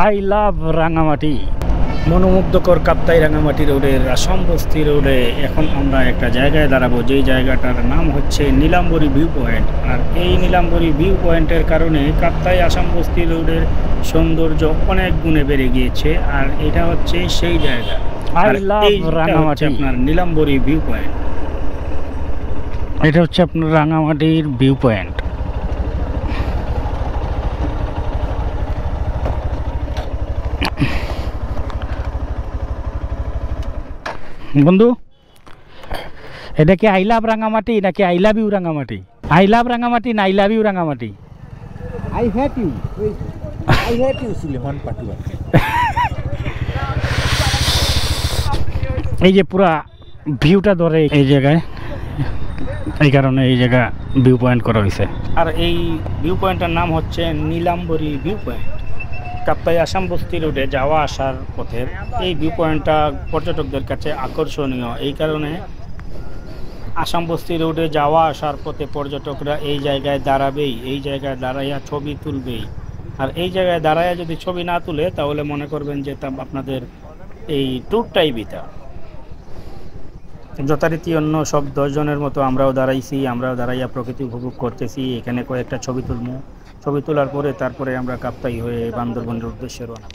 I love Rangamati. মনোমুগ্ধকর কাপ্তাই রাঙামাটি রোডের আসাম বস্তি রোডে এখন আমরা একটা জায়গায় দাঁড়াবো, যেই জায়গাটার নাম হচ্ছে নীলাম্বরী ভিউ পয়েন্ট। আর এই নীলাম্বরী ভিউ পয়েন্টের কারণে কাপ্তাই আসাম বস্তি রোডের সৌন্দর্য অনেক গুণে বেড়ে গিয়েছে। আর এটা হচ্ছে সেই জায়গা, আই লাভ রাঙামাটি, আপনার নীলাম্বরী ভিউ পয়েন্ট। এটা হচ্ছে আপনার রাঙামাটির ভিউ পয়েন্ট। বন্ধু, এটা কি আই লাভ রাঙামাটি নাকি I love you Rangamati? I love Rangamati না I love you Rangamati? I hate you, I hate you Suleman Patua. এই যে পুরা ভিউটা ধরে এই জায়গায়, এই কারণে এই জায়গা ভিউ পয়েন্ট করা হয়েছে। আর এই ভিউ পয়েন্টের নাম হচ্ছে নীলাম্বরী ভিউ পয়েন্ট। কাপ্তাই আসাম বস্তি রোডে যাওয়া আসার পথের এই ভিউ পয়েন্টটা পর্যটকদের কাছে আকর্ষণীয়। এই কারণে আসাম বস্তি রোডে যাওয়া আসার পথে পর্যটকরা এই জায়গায় দাঁড়াবেই, এই জায়গায় দাঁড়াইয়া ছবি তুলবেই। আর এই জায়গায় দাঁড়াইয়া যদি ছবি না তুলে তাহলে মনে করবেন যে আপনাদের এই ট্যুরটাই বৃথা। যথারীতি অন্য সব 10 জনের মতো আমরাও দাঁড়াইয়া প্রকৃতি উপভোগ করতেছি। এখানে কয়েকটা ছবি তুলবো, ছবি তোলার পরে তারপরে আমরা কাপ্তাই হয়ে বান্দরবনের উদ্দেশ্যে রওনা।